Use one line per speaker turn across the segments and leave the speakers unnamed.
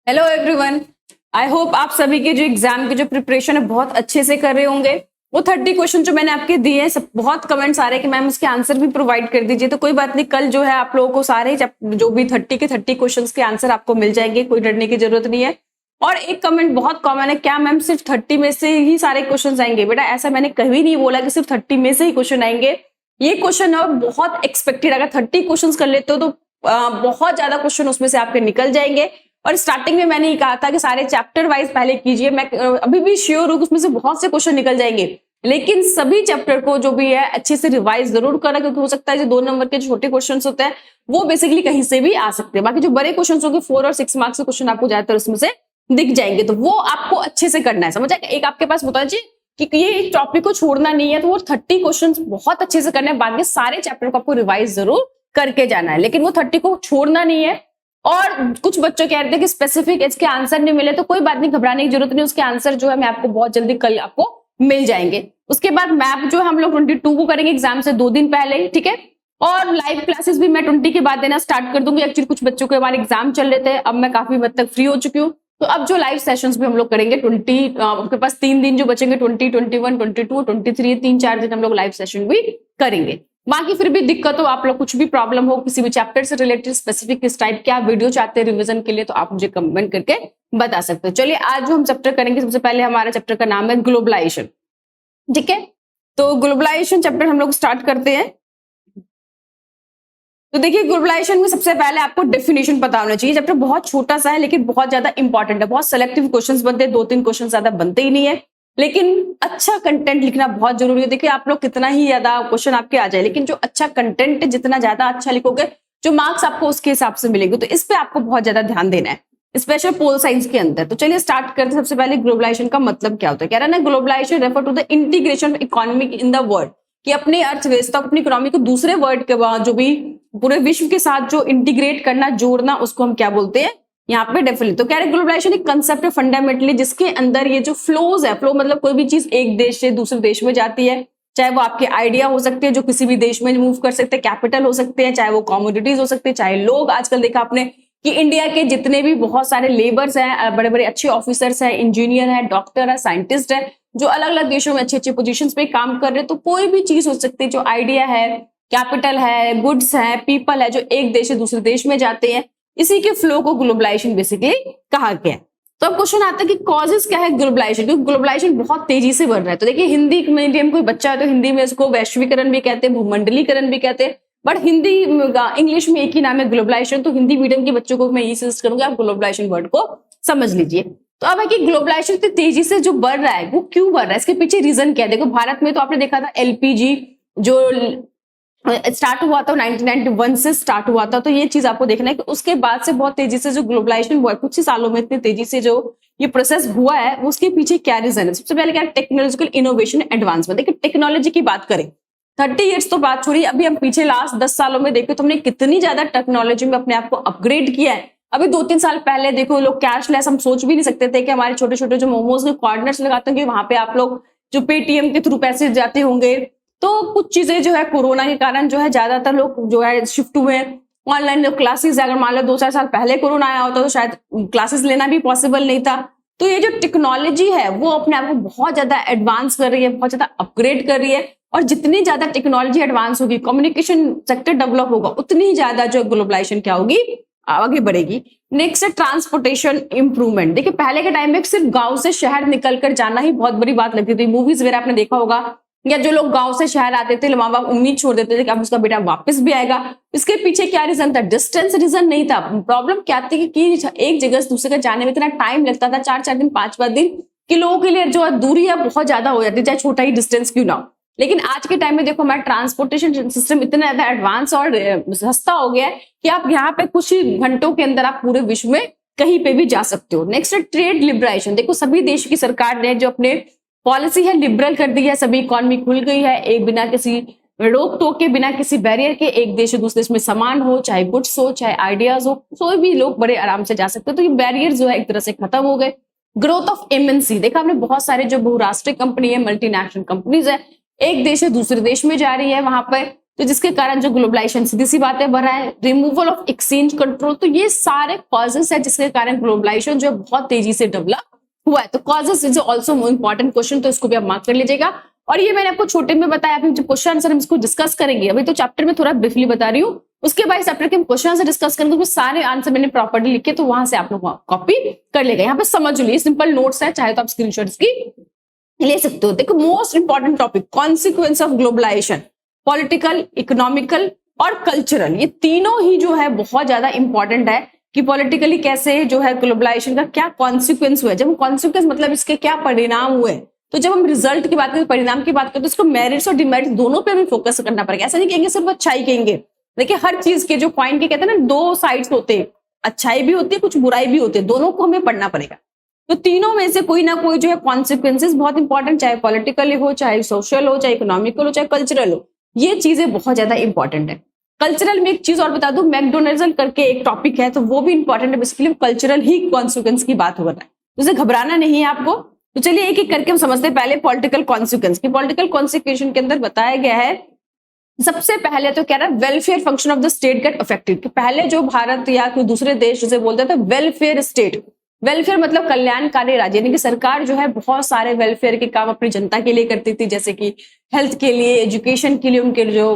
Hello everyone. I hope आप सभी के जो एग्जाम की जो प्रिपरेशन है बहुत अच्छे से कर रहे होंगे। वो 30 क्वेश्चन जो मैंने आपके दिए हैं, सब बहुत कमेंट्स आ रहे हैं कि मैम उसके आंसर भी प्रोवाइड कर दीजिए। तो कोई बात नहीं, कल जो है आप लोगों को सारे जो भी 30 के 30 क्वेश्चंस के आंसर आपको मिल जाएंगे, कोई डरने की जरूरत नहीं है। और एक कमेंट बहुत कॉमन है, क्या मैम सिर्फ 30 में से ही सारे क्वेश्चन आएंगे? बेटा ऐसा मैंने कभी नहीं बोला कि सिर्फ 30 में से ही क्वेश्चन आएंगे। ये क्वेश्चन है बहुत एक्सपेक्टेड, अगर 30 क्वेश्चन कर लेते हो तो बहुत ज्यादा क्वेश्चन उसमें से आपके निकल जाएंगे। और स्टार्टिंग में मैंने ये कहा था कि सारे चैप्टर वाइज पहले कीजिए। मैं अभी भी श्योर हूं उसमें से बहुत से क्वेश्चन निकल जाएंगे, लेकिन सभी चैप्टर को जो भी है अच्छे से रिवाइज जरूर करें, क्योंकि हो सकता है जो 2 नंबर के छोटे क्वेश्चन होते हैं वो बेसिकली कहीं से भी आ सकते हैं। बाकी जो बड़े क्वेश्चन होंगे 4 और 6 मार्क्स के क्वेश्चन आपको ज्यादातर उसमें से दिख जाएंगे, तो वो आपको अच्छे से करना है। समझ आए? एक आपके पास बता दीजिए कि ये टॉपिक को छोड़ना नहीं है, तो वो 30 क्वेश्चन बहुत अच्छे से करना है। बाकी सारे चैप्टर को आपको रिवाइज जरूर करके जाना है, लेकिन वो 30 को छोड़ना नहीं है। और कुछ बच्चों कह रहे थे कि स्पेसिफिक इसके आंसर नहीं मिले, तो कोई बात नहीं, घबराने की जरूरत नहीं। उसके आंसर जो है मैं आपको बहुत जल्दी कल आपको मिल जाएंगे। उसके बाद मैप जो हम लोग 22 को करेंगे एग्जाम से 2 दिन पहले ही, ठीक है। और लाइव क्लासेस भी मैं 20 के बाद देना स्टार्ट कर दूंगी। एक्चुअली कुछ बच्चों के हमारे एग्जाम चल रहे थे, अब मैं काफी हद तक फ्री हो चुकी हूँ, तो अब जो लाइव सेशंस भी हम लोग करेंगे 20 आपके पास 3 दिन जो बचेंगे, 20, 21, 22, 23, 3-4 दिन हम लोग लाइव सेशन भी करेंगे। बाकी फिर भी दिक्कत हो, आप लोग कुछ भी प्रॉब्लम हो किसी भी चैप्टर से रिलेटेड, स्पेसिफिक किस टाइप के आप वीडियो चाहते हैं रिवीजन के लिए, तो आप मुझे कमेंट करके बता सकते हो। चलिए आज जो हम चैप्टर करेंगे, सबसे पहले हमारा चैप्टर का नाम है ग्लोबलाइजेशन, ठीक है। तो ग्लोबलाइजेशन चैप्टर हम लोग स्टार्ट करते हैं। तो देखिए ग्लोबलाइजेशन में सबसे पहले आपको डेफिनेशन पता होना चाहिए। चैप्टर बहुत छोटा सा है लेकिन बहुत ज्यादा इंपॉर्टेंट है। बहुत सिलेक्टिव क्वेश्चंस बनते हैं, 2-3 क्वेश्चन ज्यादा बनते ही नहीं है, लेकिन अच्छा कंटेंट लिखना बहुत जरूरी है। देखिए आप लोग कितना ही ज्यादा क्वेश्चन आपके आ जाए, लेकिन जो अच्छा कंटेंट है, जितना ज्यादा अच्छा लिखोगे जो मार्क्स आपको उसके हिसाब से मिलेंगे। तो इस पे आपको बहुत ज्यादा ध्यान देना है, स्पेशल पोल साइंस के अंदर। तो चलिए स्टार्ट करते हैं। सबसे पहले ग्लोबलाइजेशन का मतलब क्या होता है? कह रहा है ना, globalisation refer to the integration of economic in the world, कि अपनी अर्थव्यवस्था अपनी इकोनॉमी को दूसरे वर्ल्ड के बाद जो भी पूरे विश्व के साथ जो इंटीग्रेट करना, जोड़ना, उसको हम क्या बोलते हैं यहाँ पे डेफिनेट। तो कह रहे ग्लोबलाइजेशन एक कंसेप्ट है फंडामेंटली, जिसके अंदर ये जो फ्लोज है, फ्लो मतलब कोई भी चीज एक देश से दूसरे देश में जाती है, चाहे वो आपके आइडिया हो सकते हैं जो किसी भी देश में मूव कर सकते हैं, कैपिटल हो सकते हैं, चाहे वो कॉमोडिटीज हो सकते हैं, चाहे लोग। आजकल देखा आपने कि इंडिया के जितने भी बहुत सारे लेबर्स हैं, बड़े बड़े अच्छे ऑफिसर्स हैं, इंजीनियर है, डॉक्टर है, साइंटिस्ट है, जो अलग अलग देशों में अच्छे अच्छे पोजीशंस पे काम कर रहे हैं। तो कोई भी चीज हो सकती है, जो आइडिया है, कैपिटल है, गुड्स है, पीपल है, जो एक देश से दूसरे देश में जाते हैं, इसी के फ्लो को ग्लोबलाइजेशन बेसिकली कहा गया है। तो अब क्वेश्चन आता है कि कॉजेस क्या है ग्लोबलाइजेशन, क्योंकि ग्लोबलाइजेशन बहुत तेजी से बढ़ रहा है। तो देखिए हिंदी मीडियम कोई बच्चा है तो हिंदी में इसको वैश्वीकरण भी कहते हैं, भूमंडलीकरण भी कहते हैं, बट हिंदी इंग्लिश में एक ही नाम है ग्लोबलाइजेशन। तो हिंदी मीडियम के बच्चों को मैं ये सजेस्ट करूंगा, आप ग्लोबलाइजेशन वर्ड को समझ लीजिए। तो अब है कि ग्लोबलाइजेशन इतनी तेजी से जो बढ़ रहा है वो क्यों बढ़ रहा है, इसके पीछे रीजन क्या है? देखो भारत में तो आपने देखा था एलपीजी जो स्टार्ट हुआ था 1991 से स्टार्ट हुआ था, तो ये चीज आपको देखना है कि उसके बाद से बहुत तेजी से जो ग्लोबलाइजेशन हुआ है, कुछ ही सालों में इतनी तेजी से जो ये प्रोसेस हुआ है, उसके पीछे क्या रीजन है? सबसे पहले क्या है? Technological innovation advancement. देखिए टेक्नोलॉजी की बात करें, 30 ईयर्स तो बात छोड़िए, अभी हम पीछे लास्ट 10 सालों में देखो तो हमने कितनी ज्यादा टेक्नोलॉजी में अपने आप को अपग्रेड किया है। अभी 2-3 साल पहले देखो लोग कैशलेस, हम सोच भी नहीं सकते थे कि हमारे छोटे छोटे जो मोमोज के कॉर्नर्स लगाते हैं वहां पे आप लोग जो पेटीएम के थ्रू पैसे जाते होंगे। तो कुछ चीजें जो है कोरोना के कारण जो है ज्यादातर लोग जो है शिफ्ट हुए ऑनलाइन क्लासेस। अगर मान लो 2-4 साल पहले कोरोना आया होता तो शायद क्लासेस लेना भी पॉसिबल नहीं था। तो ये जो टेक्नोलॉजी है वो अपने आप को बहुत ज्यादा एडवांस कर रही है, बहुत ज्यादा अपग्रेड कर रही है। और जितनी ज्यादा टेक्नोलॉजी एडवांस होगी, कम्युनिकेशन सेक्टर डेवलप होगा, उतनी ज्यादा जो ग्लोबलाइजेशन क्या होगी, आगे बढ़ेगी। नेक्स्ट है ट्रांसपोर्टेशन इंप्रूवमेंट। देखिए पहले के टाइम में सिर्फ गांव से शहर निकलकर जाना ही बहुत बड़ी बात लगती थी। मूवीज वगैरह आपने देखा होगा, या जो लोग गांव से शहर आते थे माँ बाप उम्मीद छोड़ देते थे कि अब उसका बेटा वापस भी आएगा। इसके पीछे क्या रीजन था? डिस्टेंस रीजन नहीं था। प्रॉब्लम क्या थी कि एक जगह से दूसरे जगह जाने में इतना टाइम लगता था, 4-4 दिन 5-5 दिन, कि लोगों के लिए जो दूरी है बहुत ज्यादा हो जाती है, चाहे छोटा ही डिस्टेंस क्यों ना हो। लेकिन आज के टाइम में देखो हमारा ट्रांसपोर्टेशन सिस्टम इतना ज्यादा एडवांस और सस्ता हो गया है कि आप यहाँ पे कुछ ही घंटों के अंदर आप पूरे विश्व में कहीं पे भी जा सकते हो। नेक्स्ट है ट्रेड लिबरेशन। देखो सभी देश की सरकार ने जो अपने पॉलिसी है लिबरल कर दी है, सभी इकोनॉमी खुल गई है, एक बिना किसी रोक टोक के, बिना किसी बैरियर के एक देश से दूसरे देश में सामान हो, चाहे गुड्स हो, चाहे आइडियाज हो, कोई भी लोग बड़े आराम से जा सकते हैं। तो ये बैरियर जो है एक तरह से खत्म हो गए। ग्रोथ ऑफ एमएनसी, देखा आपने बहुत सारे जो बहुराष्ट्रीय कंपनी है, मल्टीनेशनल कंपनीज है, एक देश से दूसरे देश में जा रही है, वहां पर तो जिसके कारण जो ग्लोबलाइजेशन सीधी सी बात है बढ़ा है। रिमूवल ऑफ एक्सचेंज कंट्रोल, तो ये सारे कॉजेस है जिसके कारण ग्लोबलाइजेशन जो बहुत तेजी से डेवलप हुआ है। तो causes is also important question, तो इसको भी आप मार्क कर लीजिएगा। और ये मैंने आपको छोटे में बताया, अभी जो क्वेश्चन आंसर हम इसको डिस्कस करेंगे, अभी तो चैप्टर में थोड़ा ब्रीफली बता रही हूँ, उसके बाद चैप्टर के हम क्वेश्चन आंसर डिस्कस करेंगे, तो सारे आंसर मैंने प्रॉपर्ली लिखे, तो वहां से आप लोग कॉपी कर लेगा। यहाँ पे समझ लीजिए, सिंपल नोट्स है, चाहे तो आप स्क्रीनशॉट इसकी ले सकते हो। देखो most important topic, consequence of globalisation, political, economical और कल्चरल, ये तीनों ही जो है बहुत ज्यादा इंपॉर्टेंट है कि पॉलिटिकली कैसे जो है ग्लोबलाइजेशन का क्या कॉन्सिक्वेंस हुआ है। जब कॉन्सिक्वेंस मतलब इसके क्या परिणाम हुए, तो जब हम रिजल्ट की बात करें, परिणाम की बात करें, तो इसको मेरिट्स और डिमेरिट्स दोनों पे हमें फोकस करना पड़ेगा। ऐसा नहीं कहेंगे सिर्फ अच्छाई कहेंगे। देखिए हर चीज के जो पॉइंट के कहते हैं ना, दो साइड्स होते हैं, अच्छाई भी होती है, कुछ बुराई भी होती है, दोनों को हमें पढ़ना पड़ेगा। तो तीनों में से कोई ना कोई जो है कॉन्सिक्वेंसेस बहुत इंपॉर्टेंट, चाहे पॉलिटिकल हो, चाहे सोशल हो, चाहे इकोनॉमिकल हो, चाहे कल्चरल हो, ये चीजें बहुत ज्यादा इंपॉर्टेंट है। कल्चरल में एक चीज और बता दूं, मैकडोनल्ड करके एक टॉपिक है, तो वो भी इंपॉर्टेंट है, बेसिकली कल्चरल ही कॉन्सिक्वेंस की बात हो रहा है, तो उसे घबराना नहीं है आपको। तो चलिए एक एक करके हम समझते हैं। पहले पॉलिटिकल कॉन्सिक्वेंस की, पॉलिटिकल कॉन्सिक्वेंस के अंदर बताया गया है, सबसे पहले तो कह रहा है welfare function of the state get affected, कि पहले जो भारत या कोई दूसरे देश जिसे बोलते थे वेलफेयर स्टेट, वेलफेयर मतलब कल्याणकारी राज्य, यानी कि सरकार जो है बहुत सारे वेलफेयर के काम अपनी जनता के लिए करती थी, जैसे कि हेल्थ के लिए, एजुकेशन के लिए, उनके जो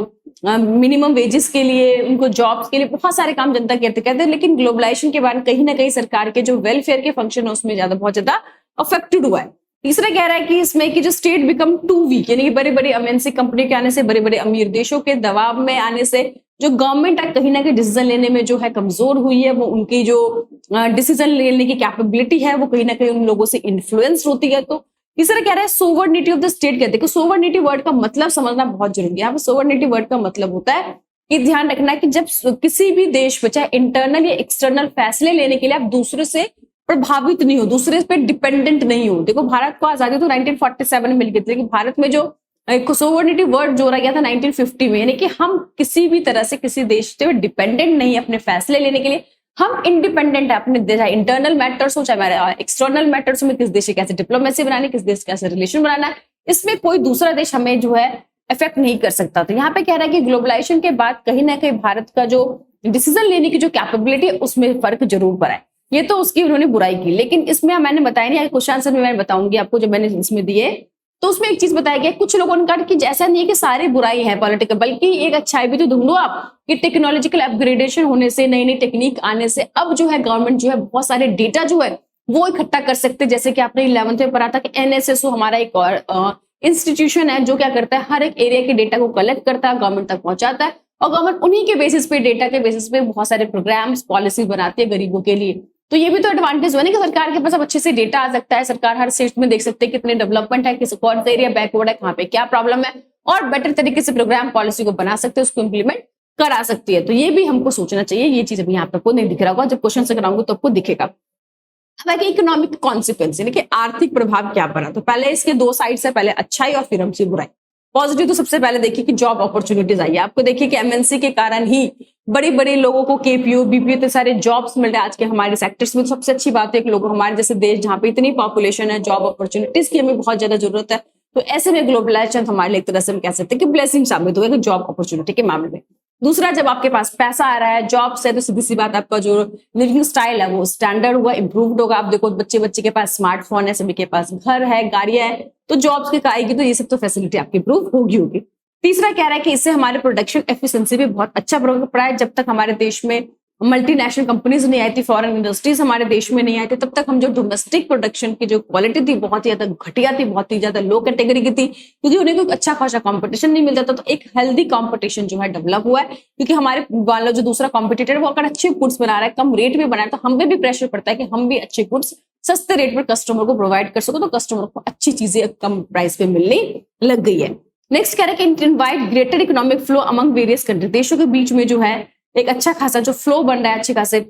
मिनिमम वेजेस के लिए, उनको जॉब्स के लिए, बहुत सारे काम जनता करते कहते हैं। लेकिन ग्लोबलाइजेशन के बाद कहीं ना कहीं सरकार के जो वेलफेयर के फंक्शन है उसमें बहुत ज्यादा अफेक्टेड हुआ है। तीसरा कह रहा है कि इसमें कि जो स्टेट बिकम टू वीक, यानी कि बड़ी बड़ी एमएनसी कंपनी के आने से, बड़े बड़े अमीर देशों के दबाव में आने से जो गवर्नमेंट कहीं ना कहीं डिसीजन लेने में जो है कमजोर हुई है, वो उनकी जो डिसीजन लेने की कैपेबिलिटी है वो कहीं ना कहीं उन लोगों से इन्फ्लुएंस होती है। तो तीसरा कह रहा है सोवर्निटी ऑफ द स्टेट, कहते हैं कि सोवर्निटी वर्ड का मतलब समझना बहुत जरूरी है। यहाँ पे सोवर्निटी वर्ड का मतलब होता है कि ध्यान रखना कि जब किसी भी देश पे चाहे इंटरनल या एक्सटर्नल फैसले लेने के लिए आप दूसरे से प्रभावित नहीं हो, दूसरे पे डिपेंडेंट नहीं हो। देखो भारत को आजादी तो 1947 में मिल गई थी, लेकिन भारत में जो सोवर्निटी वर्ड जोड़ा गया था 1950 में, यानी कि हम किसी भी तरह से किसी देश पे डिपेंडेंट नहीं है अपने फैसले लेने के लिए, हम इंडिपेंडेंट है अपने देश, इंटरनल मैटर्स हो चाहे एक्सटर्नल मैटर्स में, किस देश से कैसे डिप्लोमेसी बनानी, किस देश कैसे रिलेशन बनाना है, इसमें कोई दूसरा देश हमें जो है इफेक्ट नहीं कर सकता। तो यहाँ पे कह रहा है कि ग्लोबलाइजेशन के बाद कहीं ना कहीं भारत का जो डिसीजन लेने की जो कैपेबिलिटी है उसमें फर्क जरूर पड़ा है। ये तो उसकी उन्होंने बुराई की, लेकिन इसमें मैंने बताया नहीं, क्वेश्चन आंसर में मैं बताऊंगी आपको जो मैंने इसमें दिए। तो उसमें एक चीज बताया गया, कुछ लोगों ने कहा कि जैसा नहीं है कि सारी बुराई है पॉलिटिकल, बल्कि एक अच्छाई भी तो ढूंढो आप, कि टेक्नोलॉजिकल अपग्रेडेशन होने से, नई नई टेक्निक आने से अब जो है गवर्नमेंट जो है बहुत सारे डेटा जो है वो इकट्ठा कर सकते हैं। जैसे कि आपने 11th में पढ़ा था कि एनएसएसओ हमारा एक और इंस्टीट्यूशन है जो क्या करता है, हर एक एरिया के डेटा को कलेक्ट करता है, गवर्नमेंट तक पहुंचाता है, और गवर्नमेंट उन्हीं के बेसिस पे, डेटा के बेसिस पे बहुत सारे प्रोग्राम्स, पॉलिसी बनाती है गरीबों के लिए। तो ये भी तो एडवांटेज हुआ ना कि सरकार के पास अब अच्छे से डेटा आ सकता है, सरकार हर स्टेट में देख सकते हैं कितने डेवलपमेंट है, किस कौन सा एरिया बैकवर्ड है, कहाँ पे क्या प्रॉब्लम है, और बेटर तरीके से प्रोग्राम पॉलिसी को बना सकते हैं, उसको इम्प्लीमेंट करा सकती है। तो ये भी हमको सोचना चाहिए। ये चीज अभी यहाँ पे आपको नहीं दिख रहा होगा, जब क्वेश्चन से कराऊंगा तो आपको दिखेगा। अब इकोनॉमिक कॉन्सिक्वेंस, यानी कि आर्थिक प्रभाव क्या पड़ा, तो पहले इसके दो साइड है, पहले अच्छाई और फिर हमसे बुराई। पॉजिटिव तो सबसे पहले देखिए कि जॉब अपॉर्चुनिटीज आई है। आपको देखिए कि एमएनसी के कारण ही बड़े बड़े लोगों को केपीओ, बीपीओ तो सारे जॉब्स मिल रहे हैं आज के हमारे सेक्टर्स में। सबसे अच्छी बात है कि लोग हमारे जैसे देश जहाँ पे इतनी पॉपुलेशन है, जॉब अपॉर्चुनिटीज की हमें बहुत ज्यादा जरूरत है, तो ऐसे में ग्लोबलाइजेशन हमारे लिए एक तरह से हम कह सकते हैं कि ब्लेसिंग साबित हुआ है जॉब अपॉर्चुनिटी के मामले में। दूसरा, जब आपके पास पैसा आ रहा है, जॉब से, तो सीधी सी बात आपका जो लिविंग स्टाइल है वो स्टैंडर्ड हुआ, इंप्रूव्ड होगा। आप देखो बच्चे के पास स्मार्टफोन है, सभी के पास घर है, गाड़ियां है, तो जॉब्स की आएगी तो ये सब तो फैसिलिटी आपकी इंप्रूव होगी। तीसरा कह रहा है कि इससे हमारे प्रोडक्शन एफिशिएंसी भी बहुत अच्छा प्रभाव पड़ा है। जब तक हमारे देश में मल्टीनेशनल कंपनीज नहीं आई थी, फॉरेन इंडस्ट्रीज हमारे देश में नहीं आई थी, तब तक हम जो डोमेस्टिक प्रोडक्शन की जो क्वालिटी थी बहुत ही ज्यादा घटिया थी, बहुत ही ज्यादा लो कैटेगरी की थी, क्योंकि उन्हें कोई अच्छा खासा कंपटीशन नहीं मिलता था। तो एक हेल्दी कंपटीशन जो है डेवलप हुआ है, क्योंकि हमारे वाला जो दूसरा कॉम्पिटिटर है वो अगर अच्छे गुड्स बना रहा है, कम रेट में बना रहा है, तो हम पे भी प्रेशर पड़ता है कि हम भी अच्छे गुड्स सस्ते रेट पर कस्टमर को प्रोवाइड कर सको, तो कस्टमर को अच्छी चीजें कम प्राइस पे मिलने लग गई है। नेक्स्ट कह रहे हैं कि invite greater economic flow among various country, देशों के बीच में जो है एक अच्छा खासा जो फ्लो बन रहा है, अच्छे खासे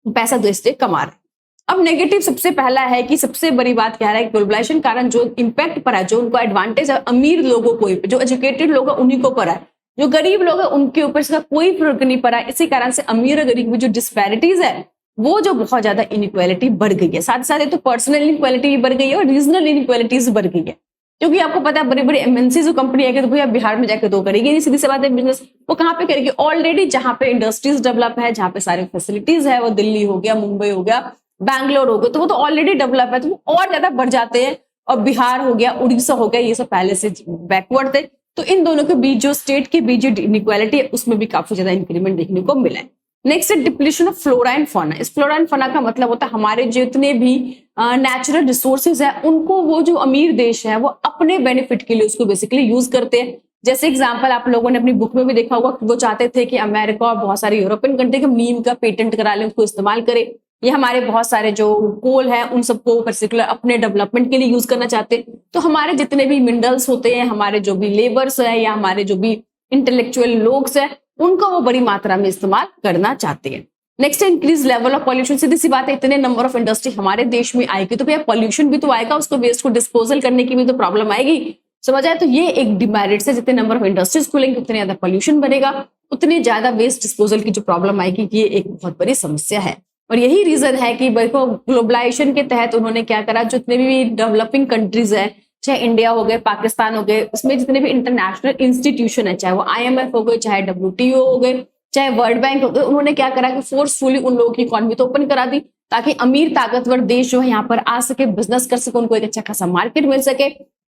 पैसा देश से कमा रहे हैं। अब नेगेटिव सबसे पहला है कि सबसे बड़ी बात कह रहा है ग्लोबलाइजेशन कारण जो इम्पैक्ट पड़ा है, जो उनको एडवांटेज है अमीर लोगों को, जो एजुकेटेड लोग हैं उन्हीं को पड़ा है, जो गरीब लोग हैं उनके ऊपर इसका कोई फर्क नहीं पड़ा। इसी कारण से अमीर और गरीब में जो डिस्पैरिटीज है वो जो बहुत ज्यादा इनइक्वालिटी बढ़ गई है। साथ साथ तो पर्सनल इनइक्वालिटी भी बढ़ गई है और रीजनल इनइक्वालिटीज बढ़ गई है। क्योंकि आपको पता है बड़ी बड़ी एमएनसी जो कंपनी है तो भैया बिहार में जाकर तो करेगी नहीं, सीधी सी बात है बिजनेस वो कहाँ पे करेगी, ऑलरेडी जहाँ पे इंडस्ट्रीज डेवलप है, जहाँ पे सारी फैसिलिटीज है, वो दिल्ली हो गया, मुंबई हो गया, बैंगलोर हो गया, तो वो तो ऑलरेडी डेवलप है, तो वो और ज्यादा बढ़ जाते हैं। और बिहार हो गया, उड़ीसा हो गया, ये सब पहले से बैकवर्ड थे, तो इन दोनों के बीच जो स्टेट के बीच जो इनइक्वालिटी है उसमें भी काफी ज्यादा इंक्रीमेंट देखने को मिला है। नेक्स्ट है depletion of flora and fauna. इस फ्लोरा एंड फौना का मतलब होता है हमारे जितने भी नेचुरल रिसोर्सेज है उनको वो जो अमीर देश है वो अपने बेनिफिट के लिए उसको बेसिकली यूज करते हैं। जैसे एग्जांपल आप लोगों ने अपनी बुक में भी देखा होगा कि वो चाहते थे कि अमेरिका और बहुत सारे यूरोपियन कंट्री के नीम का पेटेंट करा लें, उसको इस्तेमाल करें। ये हमारे बहुत सारे जो कोल है उन सबको पर्टिकुलर अपने डेवलपमेंट के लिए यूज करना चाहते हैं। तो हमारे जितने भी मिनरल्स होते हैं, हमारे जो भी लेबर्स है या हमारे जो भी इंटेलेक्चुअल लोग है उनको वो बड़ी मात्रा में इस्तेमाल करना चाहते हैं। नेक्स्ट है इंक्रीज लेवल ऑफ पॉल्यूशन। सीधी सी बात है, इतने नंबर ऑफ इंडस्ट्री हमारे देश में आएगी तो भैया पॉल्यूशन भी तो आएगा, उसको वेस्ट को डिस्पोजल करने की भी तो प्रॉब्लम आएगी, समझ आए। तो ये एक डिमेरिट है, जितने नंबर ऑफ इंडस्ट्रीज खुलेंगे उतने ज्यादा पॉल्यूशन बनेगा, उतनी ज्यादा वेस्ट डिस्पोजल की जो प्रॉब्लम आएगी, ये एक बहुत बड़ी समस्या है। और यही रीजन है कि देखो ग्लोबलाइजेशन के तहत उन्होंने क्या करा, जितने भी डेवलपिंग कंट्रीज है, चाहे इंडिया हो गए, पाकिस्तान हो गए, उसमें जितने भी इंटरनेशनल इंस्टीट्यूशन है, चाहे वो IMF हो गए, चाहे WTO हो गए, चाहे वर्ल्ड बैंक हो गए, उन्होंने क्या करा कि फोर्सफुली उन लोगों की इकोनॉमी तो ओपन करा दी ताकि अमीर ताकतवर देश जो है यहाँ पर आ सके, बिजनेस कर सके, उनको एक अच्छा खासा मार्केट मिल सके।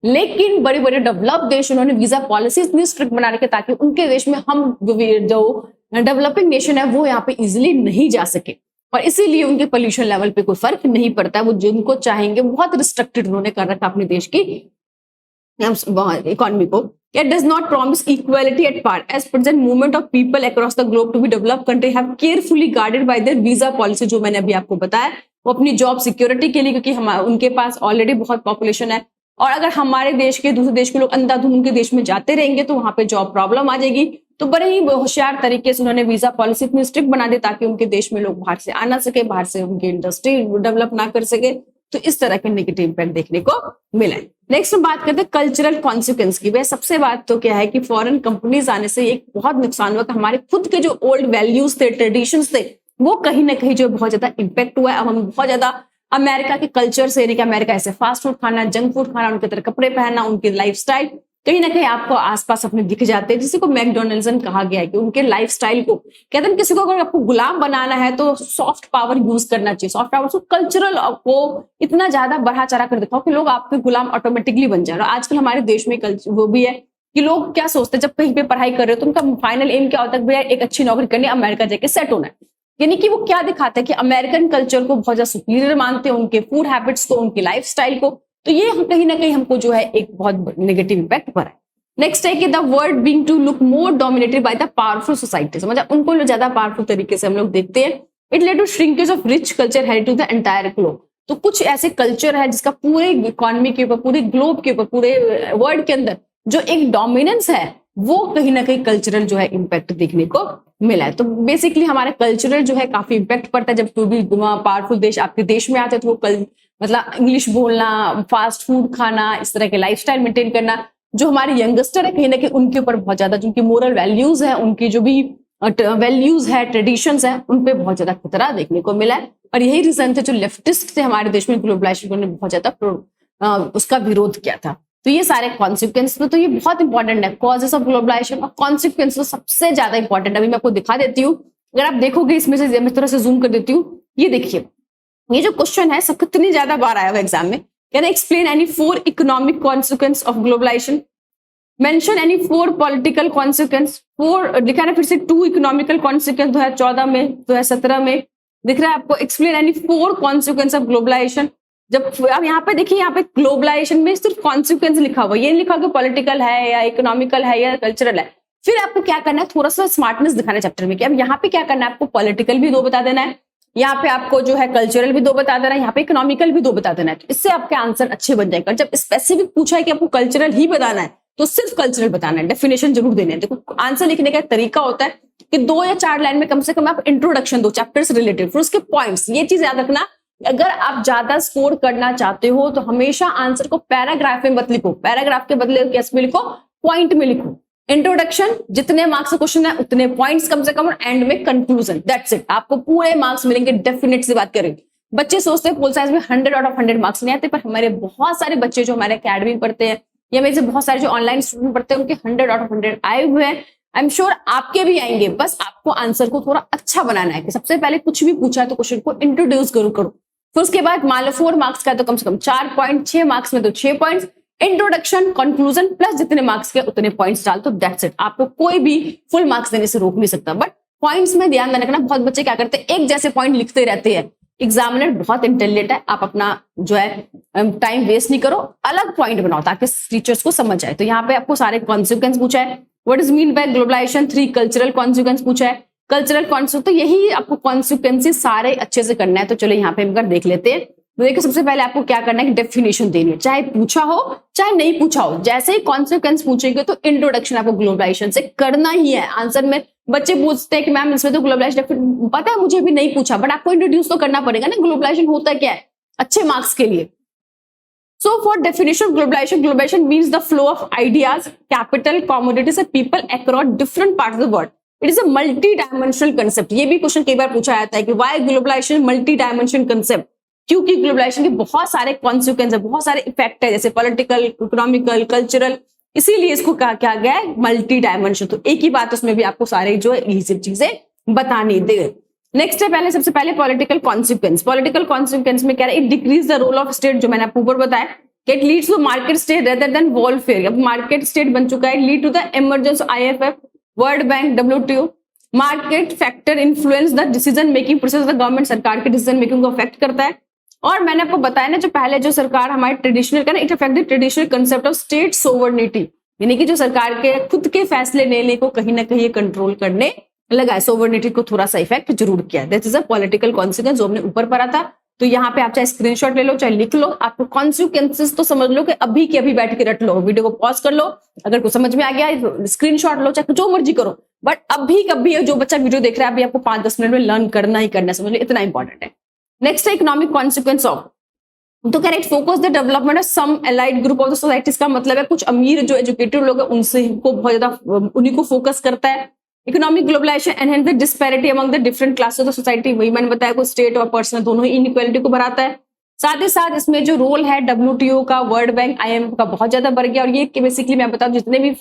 लेकिन बड़े बड़े डेवलप देश उन्होंने वीजा पॉलिसी इतनी स्ट्रिक्ट बना रखी ताकि उनके देश में हम जो डेवलपिंग नेशन है वो यहाँ पे इजिली नहीं जा सके, और इसीलिए उनके पोल्यूशन लेवल पे कोई फर्क नहीं पड़ता है। वो जिनको चाहेंगे बहुत रिस्ट्रिक्टेड उन्होंने कर रखा अपने देश की इकोनॉमी को। It does not promise equality at par as present movement of people across the globe to be developed country have carefully guarded by their visa policy। जो मैंने अभी आपको बताया वो अपनी जॉब सिक्योरिटी के लिए, क्योंकि हम उनके पास ऑलरेडी बहुत पॉपुलेशन है, और अगर हमारे देश के दूसरे देश के लोग अंधाधुंध उनके देश में जाते रहेंगे तो वहां पे जॉब प्रॉब्लम आ जाएगी। तो बड़े ही होशियार तरीके से उन्होंने वीजा पॉलिसी इतनी स्ट्रिक्ट बना दी ताकि उनके देश में लोग बाहर से आ ना सके, बाहर से उनकी इंडस्ट्री डेवलप ना कर सके। तो इस तरह के नेगेटिव इम्पैक्ट देखने को मिला है। नेक्स्ट हम बात करते हैं कल्चरल कॉन्सिक्वेंस की। वह सबसे बात तो क्या है कि फॉरेन कंपनीज आने से एक बहुत नुकसान हुआ कि हमारे खुद के जो ओल्ड वैल्यूज थे, ट्रेडिशंस थे, वो कहीं ना कहीं जो बहुत ज्यादा इम्पैक्ट हुआ है। अब हम बहुत ज्यादा अमेरिका के कल्चर से, यानी कि अमेरिका ऐसे फास्ट फूड खाना, जंक फूड खाना, उनके तरह कपड़े पहनना, उनकी लाइफस्टाइल कहीं ना कहीं आपको आसपास अपने दिख जाते हैं, जिसी को मैकडोनल्ड्स कहा गया है कि उनके लाइफस्टाइल को कहते हैं किसी को अगर आपको गुलाम बनाना है तो सॉफ्ट पावर यूज करना चाहिए। सॉफ्ट पावर को कल्चरल को इतना ज्यादा बढ़ा चढ़ा कर दिखाओ कि लोग आपके गुलाम ऑटोमेटिकली बन जाए। आजकल हमारे देश में वो भी है कि लोग क्या सोचते हैं जब कहीं पे पढ़ाई कर रहे हो तो उनका फाइनल एम क्या होता है, भैया एक अच्छी नौकरी करनी, अमेरिका जाके सेट होना है। यानी कि वो क्या दिखाते हैं कि अमेरिकन कल्चर को बहुत ज्यादा सुपीरियर मानते हैं, उनके फूड हैबिट्स को, उनकी लाइफस्टाइल को। तो ये कहीं ना कहीं हमको जो है एक बहुत नेगेटिव इम्पैक्ट पड़ा है। नेक्स्ट है कि the world being to look more dominated by the powerful society. समझ उनको ज्यादा पावरफुल तरीके से हम लोग देखते हैं। It led to shrinkage of rich culture heritage to the entire globe. तो कुछ ऐसे कल्चर है जिसका पूरे इकोनॉमी के ऊपर, पूरे ग्लोब के ऊपर, पूरे वर्ल्ड के अंदर जो एक डोमिनेंस है वो कहीं ना कहीं कल्चरल जो है इम्पैक्ट देखने को मिला है। तो बेसिकली हमारा कल्चरल जो है काफी इम्पैक्ट पड़ता है। जब कोई भी पावरफुल देश आपके देश में आते हैं तो वो मतलब इंग्लिश बोलना, फास्ट फूड खाना, इस तरह के लाइफस्टाइल मेंटेन करना, जो हमारे यंगस्टर है कहीं ना कहीं उनके ऊपर बहुत ज्यादा, जो उनकी मोरल वैल्यूज है, उनकी जो भी वैल्यूज है, ट्रेडिशंस है, उन पे बहुत ज्यादा खतरा देखने को मिला है। और यही रीजन थे जो लेफ्टिस्ट थे हमारे देश में ग्लोबलाइजेशन ने बहुत ज्यादा उसका विरोध किया था। तो ये सारे कॉन्सिक्वेंस तो ये बहुत इंपॉर्टेंट है, कॉजेस ऑफ ग्लोबलाइजेशन और कॉन्सिक्वेंस तो सबसे ज्यादा इंपॉर्टेंट। अभी मैं आपको दिखा देती हूँ, अगर आप देखोगे इसमें से, मैं थोड़ा सा जूम कर देती हूँ, ये देखिए ये जो क्वेश्चन है सब कितनी ज्यादा बार आया हुआ एग्जाम में। Can explain any 4 economic consequence of globalisation, mention any 4 political consequence, 4 लिखा है, फिर से 2 इकोनॉमिकल कॉन्सिक्वेंस 2014 में, 2017 में दिख रहा है आपको। Explain any 4 consequence of globalisation. जब आप यहाँ पे देखिए, यहाँ पे ग्लोबलाइजेशन में सिर्फ कॉन्सिक्वेंस लिखा हुआ, ये नहीं लिखा कि पॉलिटिकल है या इकोनॉमिकल है या कल्चरल है। फिर आपको क्या करना है, थोड़ा सा स्मार्टनेस दिखाना है चैप्टर में कि अब यहाँ पे क्या करना है, आपको पॉलिटिकल भी 2 बता देना है, यहाँ पे आपको जो है कल्चरल भी 2 बता देना है, यहाँ पे इकोनॉमिकल भी 2 बता देना है। तो इससे आपके आंसर अच्छे बन जाएगा। जब स्पेसिफिक पूछा है कि आपको कल्चरल ही बताना है तो सिर्फ कल्चरल बताना है, डेफिनेशन जरूर देने हैं। देखो आंसर लिखने का तरीका होता है कि 2 या 4 लाइन में कम से कम आप इंट्रोडक्शन दो चैप्टर से रिलेटेड, फिर उसके पॉइंट्स। ये चीज याद रखना, अगर आप ज्यादा स्कोर करना चाहते हो तो हमेशा आंसर को पैराग्राफ में मत लिखो, पैराग्राफ के बदले कैसे में लिखो, पॉइंट में लिखो। इंट्रोडक्शन जितने मार्क्स का क्वेश्चन है उतने पॉइंट्स कम से कम, और एंड में कंक्लूजन, दैट्स इट। आपको पूरे मार्क्स मिलेंगे, डेफिनेट सी बात करें। बच्चे सोचते हैं पोल साइंस में 100 आउट ऑफ 100 मार्क्स नहीं आते, पर हमारे बहुत सारे बच्चे जो हमारे अकेडमी पढ़ते हैं या मेरे से बहुत सारे जो ऑनलाइन स्टूडेंट पढ़ते हैं उनके 100 आउट ऑफ 100 आए हुए हैं। आई एम श्योर आपके भी आएंगे, बस आपको आंसर को थोड़ा अच्छा बनाना है कि सबसे पहले कुछ भी पूछा है तो क्वेश्चन को इंट्रोड्यूस जरूर करो। फिर उसके बाद मान लो 4 मार्क्स का है तो कम से कम 4 पॉइंट, 6 मार्क्स में तो 6 पॉइंट्स, इंट्रोडक्शन, कंक्लूजन प्लस जितने मार्क्स के उतने पॉइंट्स डाल, तो दैट्स इट। आपको कोई भी फुल मार्क्स देने से रोक नहीं सकता। बट पॉइंट्स में ध्यान रखना, बहुत बच्चे क्या करते हैं एक जैसे पॉइंट लिखते रहते हैं। एग्जामिनर बहुत इंटेलिजेंट है, आप अपना जो है टाइम वेस्ट नहीं करो, अलग पॉइंट बनाओ ताकि टीचर्स को समझ आए। तो यहाँ पे आपको सारे कॉन्सिक्वेंस पूछा है, what is mean by globalisation, 3 cultural consequence पूछा है, कल्चरल कॉन्सिक्वेंस, तो यही आपको कॉन्सिक्वेंसेस सारे अच्छे से करना है। तो चलो यहाँ पे हम देख लेते हैं। तो देखिए सबसे पहले आपको क्या करना है कि डेफिनेशन देनी है, चाहे पूछा हो चाहे नहीं पूछा हो। जैसे ही कॉन्सिक्वेंस पूछेंगे तो इंट्रोडक्शन आपको ग्लोबलाइजेशन से करना ही है। आंसर में बच्चे पूछते हैं कि मैम इसमें तो ग्लोबलाइजेशन पता है, मुझे भी नहीं पूछा, बट आपको इंट्रोड्यूस तो करना पड़ेगा ना ग्लोबलाइजेशन होता क्या है, अच्छे मार्क्स के लिए। So for definition of globalization means the flow of ideas, capital, commodities and people across different parts of the world. It is a multi-dimensional concept. ये भी क्वेश्चन कई बार पूछा जाता है कि why globalization multi-dimensional concept? क्योंकि ग्लोबलाइजेशन के बहुत सारे कॉन्सिक्वेंस है, बहुत सारे इफेक्ट है, जैसे पॉलिटिकल, इकोनॉमिकल, कल्चरल, इसीलिए इसको कहा क्या गया है मल्टी डायमेंशन। तो एक ही बात उसमें भी आपको सारे जो है ये सब चीजें बतानी दे। नेक्स्ट है पहले सबसे पहले पॉलिटिकल कॉन्सिक्वेंस। पॉलिटिकल कॉन्सिक्वेंस में क्या है, it decrease the role of state, जो मैंने आपको ऊपर बताया कि it leads to market state rather than welfare. अब मार्केट स्टेट बन चुका है, lead to the emergence IMF, world bank, WTO। Market factor influence the decision making process, the government सरकार के डिसीजन मेकिंग को अफेक्ट करता है। और मैंने आपको बताया ना जो पहले जो सरकार हमारे ट्रेडिशनल का ना, it affect the traditional concept of state sovereignty, यानी कि जो सरकार के खुद के फैसले लेने को कहीं ना कहीं कंट्रोल करने लगा है, सोवर्निटी को थोड़ा सा इफेक्ट जरूर किया। This is a political consequence जो हमने ऊपर पढ़ा था। तो यहाँ पे आप चाहे स्क्रीनशॉट ले लो चाहे लिख लो, आपको कॉन्सिक्वेंसेस तो समझ लो कि अभी के अभी बैठ के रट लो, वीडियो को पॉज कर लो, अगर कुछ समझ में आ गया स्क्रीनशॉट लो, चाहे जो मर्जी करो, बट अभी कभी जो बच्चा वीडियो देख रहा है अभी आपको 5-10 मिनट में लर्न करना ही करना, समझ लो इतना इंपॉर्टेंट है। नेक्स्ट है इकोनॉमिक कॉन्सिक्वेंस ऑफ, तो कह रहे focus the development of some allied group of the societies, का मतलब है कुछ अमीर जो एजुकेटेड लोग हैं उनसे को बहुत ज्यादा उन्हीं को फोकस करता है। Economic globalisation enhance the disparity among the different classes of the society, वही मैंने बताया को स्टेट और पर्सनल दोनों ही इनइक्वालिटी को बढ़ाता है। साथ ही साथ इसमें जो रोल है WTO का, वर्ल्ड बैंक, IMF का बहुत ज्यादा बढ़ गया। और ये बेसिकली मैं बताऊं जितने भी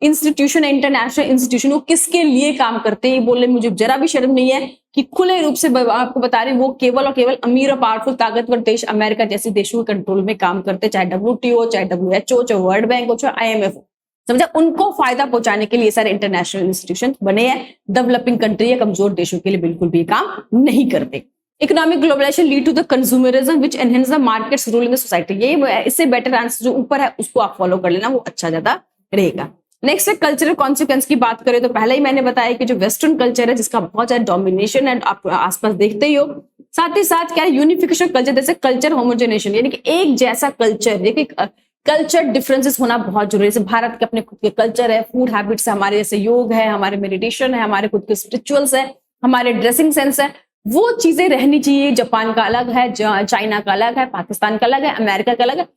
इंस्टीट्यूशन है, इंटरनेशनल इंस्टीट्यूशन, वो किसके लिए काम करते हैं ये बोलने में मुझे जरा भी शर्म नहीं है कि खुले रूप से आपको बता रही, वो केवल और केवल अमीर और पावरफुल ताकतवर देश अमेरिका जैसे देशों के कंट्रोल में काम करते, चाहे WTO, चाहे WHO, चाहे वर्ल्ड बैंक हो, चाहे IMF हो, समझा, उनको फायदा पहुंचाने के लिए सारे इंटरनेशनल इंस्टीट्यूशन बने हैं। डेवलपिंग कंट्री या कमजोर देशों के लिए बिल्कुल भी काम नहीं करते। Economic globalisation lead to the consumerism which enhance the markets rule in the society, ये इससे बेटर आंसर जो ऊपर है उसको आप फॉलो कर लेना, वो अच्छा ज्यादा रहेगा। नेक्स्ट है कल्चरल कॉन्सिक्वेंस की बात करें तो पहले ही मैंने बताया कि जो वेस्टर्न कल्चर है जिसका बहुत ज्यादा डोमिनेशन है, आप आसपास देखते ही हो। साथ ही साथ क्या है यूनिफिकेशन कल्चर, जैसे कल्चर होमोजेनेशन, यानी कि एक जैसा कल्चर, देखिए कल्चर डिफरेंसेस होना बहुत जरूरी है। जैसे भारत के अपने खुद के कल्चर है, फूड हैबिट्स है, हमारे जैसे योग है, हमारे मेडिटेशन है, हमारे खुद के स्पिरिचुअल्स है, हमारे ड्रेसिंग सेंस है, वो चीजें रहनी चाहिए। जापान का अलग है, चाइना का अलग है, पाकिस्तान का अलग है, अमेरिका का अलग है,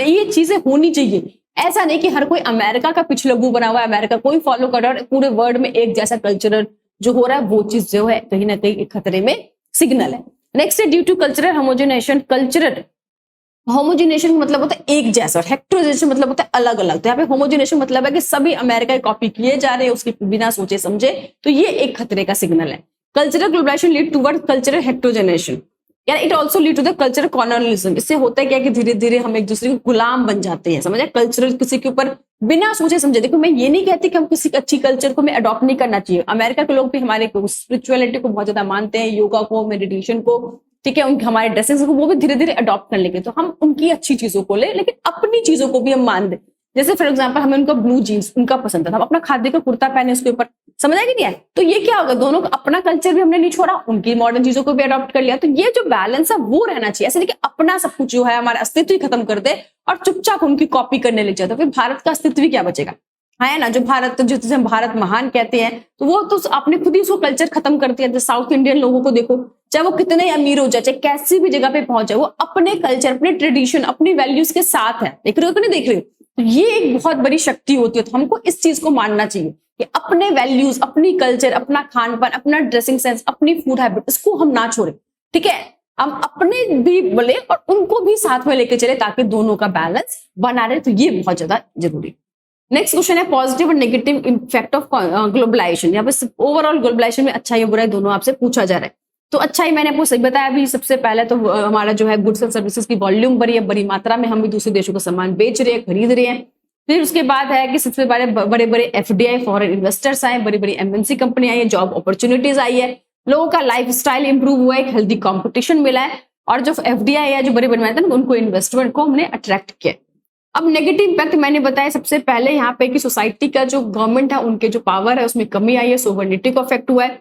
ये चीजें होनी चाहिए। ऐसा नहीं कि हर कोई अमेरिका का पिछलग्गू बना हुआ है, अमेरिका कोई फॉलो कर रहा है, पूरे वर्ल्ड में एक जैसा कल्चरल जो हो रहा है वो चीज जो है कहीं ना कहीं खतरे में सिग्नल है। नेक्स्ट है ड्यू टू कल्चरल होमोजेनेशन, कल्चरल होमोजेनेशन मतलब होता है एक जैसा, और हेक्टोजेनेशन मतलब होता है अलग अलग। तो यहाँ पे होमोजेनेशन मतलब है कि सभी अमेरिका की कॉपी किए जा रहे हैं उसके बिना सोचे समझे, तो ये एक खतरे का सिग्नल है। Cultural globalisation lead toward cultural heterogenisation, यार it also lead to the cultural colonialism. इससे होता है क्या कि धीरे धीरे हम एक दूसरे के गुलाम बन जाते हैं, समझे, कल्चरल किसी के ऊपर बिना सोचे समझे। देखो मैं ये नहीं कहती कि हम किसी अच्छी कल्चर को में अडॉप्ट नहीं करना चाहिए, अमेरिका के लोग भी हमारे स्पिरिचुअलिटी को बहुत ज्यादा मानते हैं, योगा को, मेडिटेशन को, ठीक है, उनके हमारे ड्रेसेस को वो भी धीरे धीरे अडॉप्ट कर लेंगे। तो हम उनकी अच्छी चीजों को ले, लेकिन अपनी चीजों को भी हम मान दें। जैसे फॉर एग्जाम्पल हमें उनका ब्लू जीन्स उनका पसंद था, हम अपना खादी का कुर्ता पहने उसके ऊपर, समझ आएगी नहीं है, तो ये क्या होगा, दोनों का अपना कल्चर भी हमने नहीं छोड़ा, उनकी मॉडर्न चीजों को भी अडॉप्ट कर लिया। तो ये जो बैलेंस है वो रहना चाहिए, ऐसे नहीं कि अपना सब कुछ जो है हमारा अस्तित्व ही खत्म कर दे और चुपचाप उनकी कॉपी करने लग जाए, तो फिर भारत का अस्तित्व ही क्या बचेगा, है ना। जो भारत, जिसे हम भारत महान कहते हैं, तो वो तो अपने खुद ही उसको कल्चर खत्म करती है। साउथ इंडियन लोगों को देखो, चाहे वो कितने अमीर हो जाए, चाहे कैसी भी जगह पे पहुंच जाए, वो अपने कल्चर, अपने ट्रेडिशन, अपनी वैल्यूज के साथ है। देख रहे हो कि नहीं देख रहे हो, तो ये एक बहुत बड़ी शक्ति होती है। तो हमको इस चीज को मानना चाहिए कि अपने वैल्यूज, अपनी कल्चर, अपना खान पान, अपना ड्रेसिंग सेंस, अपनी फूड हैबिट, इसको हम ना छोड़े, ठीक है। हम अपने भी बोले और उनको भी साथ में लेके चले ताकि दोनों का बैलेंस बना रहे, तो ये बहुत ज्यादा जरूरी। नेक्स्ट क्वेश्चन है पॉजिटिव और नेगेटिव इम्पैक्ट ऑफ ग्लोबलाइजेशन। यहाँ पे ओवरऑल ग्लोबलाइजेशन में अच्छाई और बुराई दोनों आपसे पूछा जा रहा है। तो अच्छाई मैंने आपको सही बताया अभी, सबसे पहले तो हमारा जो है गुड्स एंड सर्विसेज की वॉल्यूम बढ़ी है, बड़ी मात्रा में हम भी दूसरे देशों का सामान बेच रहे हैं, खरीद रहे हैं। फिर उसके बाद है कि सबसे बड़े बड़े FDI फॉरेन इन्वेस्टर्स आए, बड़ी बड़ी MNC कंपनी आई है, जॉब अपॉर्चुनिटीज आई है, लोगों का लाइफ स्टाइल इंप्रूव हुआ है, एक हेल्दी कॉम्पिटिशन मिला है, और जो FDI है जो बड़े बड़े उनको इन्वेस्टमेंट को हमने अट्रैक्ट किया। अब नेगेटिव इम्पैक्ट मैंने बताया सबसे पहले यहाँ पे कि सोसाइटी का जो गवर्नमेंट है उनके जो पावर है उसमें कमी आई है, सोवर्निटी को अफेक्ट हुआ है,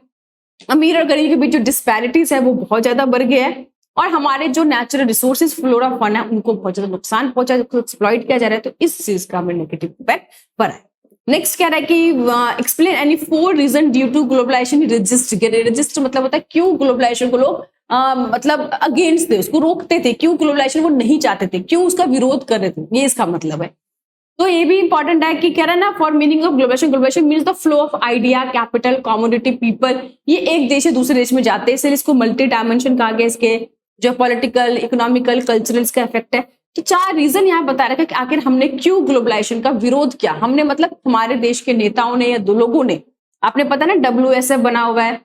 अमीर और गरीब के बीच जो डिस्पैरिटीज है वो बहुत ज्यादा बढ़ गया है, और हमारे जो नेचुरल रिसोर्सेज फ्लोरा फॉना है उनको बहुत ज्यादा नुकसान पहुंचा, एक्सप्लॉइट किया जा रहा है, तो इस चीज का हमें नेगेटिव इम्पैक्ट पड़ा है। नेक्स्ट कह रहा है कि explain any 4 reason due to globalisation resist मतलब होता है क्यों ग्लोबलाइजेशन को लोग मतलब अगेंस्ट थे, उसको रोकते थे, क्यों ग्लोबलाइजेशन वो नहीं चाहते थे, क्यों उसका विरोध कर रहे थे, ये इसका मतलब है। तो ये भी इंपॉर्टेंट है कि कह रहा है ना for meaning of globalisation, globalisation means the flow of idea, capital, commodity, people, ये एक देश से दूसरे देश में जाते हैं, इसलिए इसको मल्टी डायमेंशन कहा गया। इसके जो पॉलिटिकल, इकोनॉमिकल, कल्चरल इसका इफेक्ट है। तो 4 रीजन यहाँ बता रखा है कि आखिर हमने क्यों ग्लोबलाइजेशन का विरोध किया। हमने मतलब हमारे देश के नेताओं ने या 2 लोगों ने, आपने पता ना WSF बना हुआ है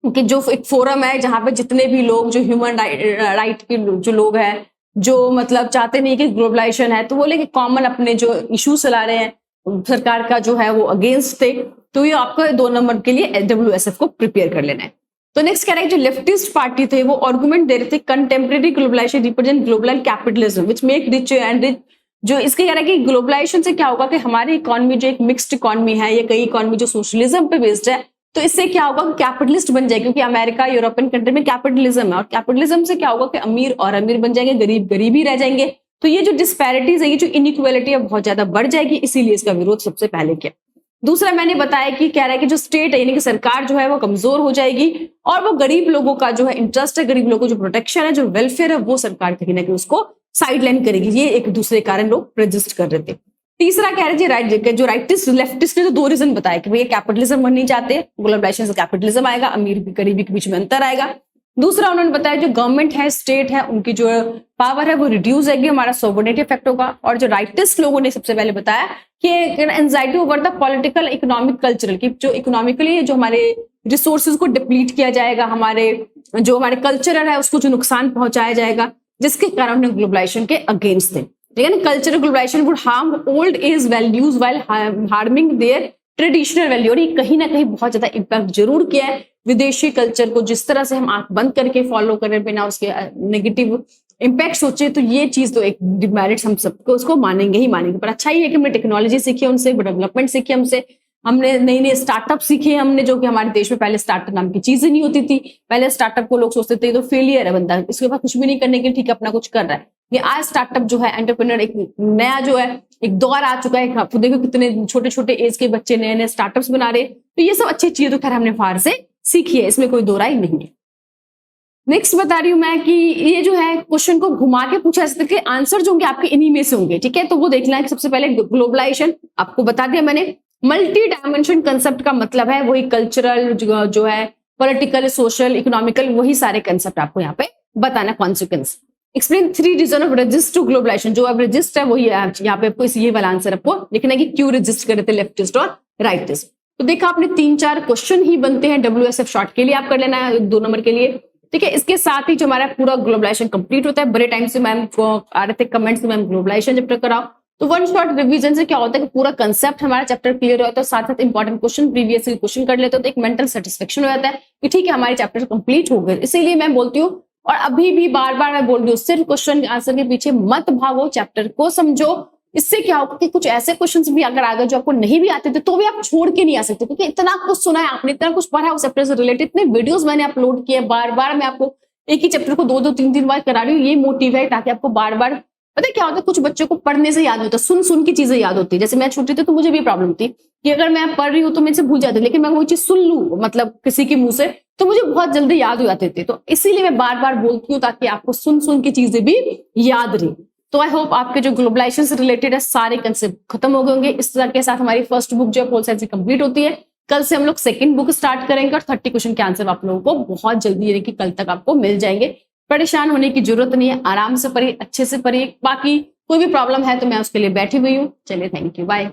कि जो एक फोरम है जहां पे जितने भी लोग जो ह्यूमन राइट के जो लोग हैं, जो मतलब चाहते नहीं कि ग्लोबलाइजेशन है, तो वो लेके कॉमन अपने जो इशू चला रहे हैं सरकार का जो है वो अगेंस्ट थे, तो ये आपको 2 नंबर के लिए WSF को प्रिपेयर कर लेना है। तो नेक्स्ट कह रहा है जो लेफ्टिस्ट पार्टी थे वो आर्गुमेंट दे रहे थे contemporary globalisation represent global capitalism which make rich and rich. जो इसके कह रहा है कि ग्लोबलाइजेशन से क्या होगा कि हमारी इकोनॉमी जो एक मिक्स्ड इकोनॉमी है, ये कई इकोनॉमी जो सोशलिज्म पे बेस्ड है, तो इससे क्या होगा कैपिटलिस्ट बन जाएगी, क्योंकि अमेरिका यूरोपियन कंट्री में कैपिटलिज्म है, और कैपिटलिज्म से क्या होगा कि अमीर और अमीर बन जाएंगे, गरीब गरीब ही रह जाएंगे। तो ये जो डिस्पैरिटीज है, ये जो इनइक्वालिटी है बहुत ज्यादा बढ़ जाएगी, इसीलिए इसका विरोध सबसे पहले किया। दूसरा मैंने बताया कि कह रहा है कि जो स्टेट है यानी कि सरकार जो है वो कमजोर हो जाएगी, और वो गरीब लोगों का जो है इंटरेस्ट है, गरीब लोगों को जो प्रोटेक्शन है, जो वेलफेयर है, वो सरकार कहीं ना कहीं उसको साइडलाइन करेगी। ये एक दूसरे कारण लोग रजिस्ट कर रहे थे। तीसरा कह रहे थे जो राइटिस्ट लेफ्टिस्ट ने तो 2 रीजन बताया कि भैया कैपिटलिज्म नहीं चाहते, ग्लोबलाइजेशन से कैपिटलिज्म आएगा, अमीर गरीबी के बीच में अंतर आएगा। दूसरा उन्होंने बताया जो गवर्नमेंट है, स्टेट है, उनकी जो पावर है वो रिड्यूस होगी, हमारा सोवर्निटी इफेक्ट होगा। और जो राइटिस्ट लोगों ने सबसे पहले बताया कि anxiety over the political, economic, cultural, की जो इकोनॉमिकली जो हमारे रिसोर्सेज को डिप्लीट किया जाएगा, हमारे जो हमारे कल्चरल है उसको जो नुकसान पहुंचाया जाएगा, जिसके कारण ग्लोबलाइजेशन के अगेंस्ट थे। ठीक है ना, cultural globalisation would harm old age values while harming their traditional value, और ये कहीं ना कहीं बहुत ज्यादा इम्पैक्ट जरूर किया है विदेशी कल्चर को। जिस तरह से हम आंख बंद करके फॉलो कर रहे हैं बिना उसके नेगेटिव इम्पैक्ट सोचे, तो ये चीज तो एक डिमेरिट्स हम सबको उसको मानेंगे ही मानेंगे। पर अच्छा ही है कि हमने टेक्नोलॉजी सीखी उनसे, डेवलपमेंट सीखी हमसे, हमने नई नई स्टार्टअप सीखे हमने, जो कि हमारे देश में पहले स्टार्टअप नाम की चीजें नहीं होती थी। पहले स्टार्टअप को लोग सोचते थे तो फेलियर है बंदा, इसके पास कुछ भी नहीं करने के लिए, ठीक है अपना कुछ कर रहा है। ये आज स्टार्टअप जो है, एंटरप्रेन्योर एक नया जो है एक दौर आ चुका है। तो देखो कितने छोटे छोटे एज के बच्चे नए नए स्टार्टअप्स बना रहे, तो ये सब अच्छी चीजें तो खैर हमने बाहर से सीखी है, इसमें कोई दो राय नहीं है। नेक्स्ट बता रही हूं मैं कि ये जो है क्वेश्चन को घुमा के पूछा जा सकता है कि आंसर जो होंगे आपके इन्हीं में से होंगे। ठीक है, तो वो देखना है कि सबसे पहले ग्लोबलाइजेशन आपको बता दिया मैंने। मल्टी डायमेंशन कंसेप्ट का मतलब है वही कल्चरल जो है, पॉलिटिकल, सोशल, इकोनॉमिकल, वही सारे कंसेप्ट आपको यहाँ पे बताना। Consequence explain 3 reason of resist to globalisation, जो अब रेजिस्ट है वही यहाँ पे आपको ये वाला आंसर आपको लिखना है कि क्यों रेजिस्ट कर रहे थे लेफ्टिस्ट और राइटिस्ट। तो देखा आपने 3-4 क्वेश्चन ही बनते हैं WSF शॉर्ट के लिए, आप कर लेना है 2 नंबर के लिए। ठीक है, इसके साथ ही जो हमारा पूरा ग्लोबलाइजेशन कंप्लीट होता है। बड़े टाइम से मैम को आ रहे थे कमेंट्स, मैम ग्लोबलाइजेशन चैप्टर कराओ, तो 1 शॉर्ट रिवीजन से क्या होता है कि पूरा कंसेप्ट हमारा चैप्टर क्लियर होता है, साथ साथ इंपॉर्टेंट क्वेश्चन प्रीवियस क्वेश्चन कर लेते हो, तो एक मेंटल सेटिस्फेक्शन हो जाता है कि ठीक है हमारे चैप्टर कंप्लीट हो गए। इसीलिए मैं बोलती हूँ, और अभी भी बार बार मैं बोल रही हूँ, सिर्फ क्वेश्चन आंसर के पीछे मत भागो, चैप्टर को समझो। इससे क्या होगा कि कुछ ऐसे क्वेश्चंस भी अगर आ गए जो आपको नहीं भी आते थे, तो भी आप छोड़ के नहीं आ सकते, क्योंकि इतना कुछ सुना है आपने, इतना कुछ पढ़ा है उस चैप्टर से रिलेटेड, इतने वीडियोस मैंने अपलोड किए, बार बार मैं आपको एक ही चैप्टर को 2-2, 3-3 बार करा रही हूँ। ये मोटिव है ताकि आपको बार बार, पता है क्या होता है, कुछ बच्चों को पढ़ने से याद होता है, सुन सुन की चीजें याद होती है। जैसे मैं छोटी थी तो मुझे भी प्रॉब्लम थी कि अगर मैं पढ़ रही हूँ तो मेरे से भूल जाती, लेकिन मैं वो चीज सुन लूं मतलब किसी के मुंह से, तो मुझे बहुत जल्दी याद हो जाते थे। तो इसीलिए मैं बार बार बोलती हूँ ताकि आपको सुन सुन की चीजें भी याद रही। तो आई होप आपके जो ग्लोबलाइजेशन से रिलेटेड है सारे कंसेप्ट खत्म हो गए होंगे। इस तरह के साथ हमारी फर्स्ट बुक जो है पोल साइंस की कंप्लीट होती है। कल से हम लोग सेकंड बुक स्टार्ट करेंगे और 30 क्वेश्चन के आंसर आप लोगों को बहुत जल्दी, यानी कि कल तक आपको मिल जाएंगे। परेशान होने की जरूरत नहीं है, आराम से पढ़िए, अच्छे से पढ़िए। बाकी कोई भी प्रॉब्लम है तो मैं उसके लिए बैठी हुई हूँ। चलिए, थैंक यू, बाय।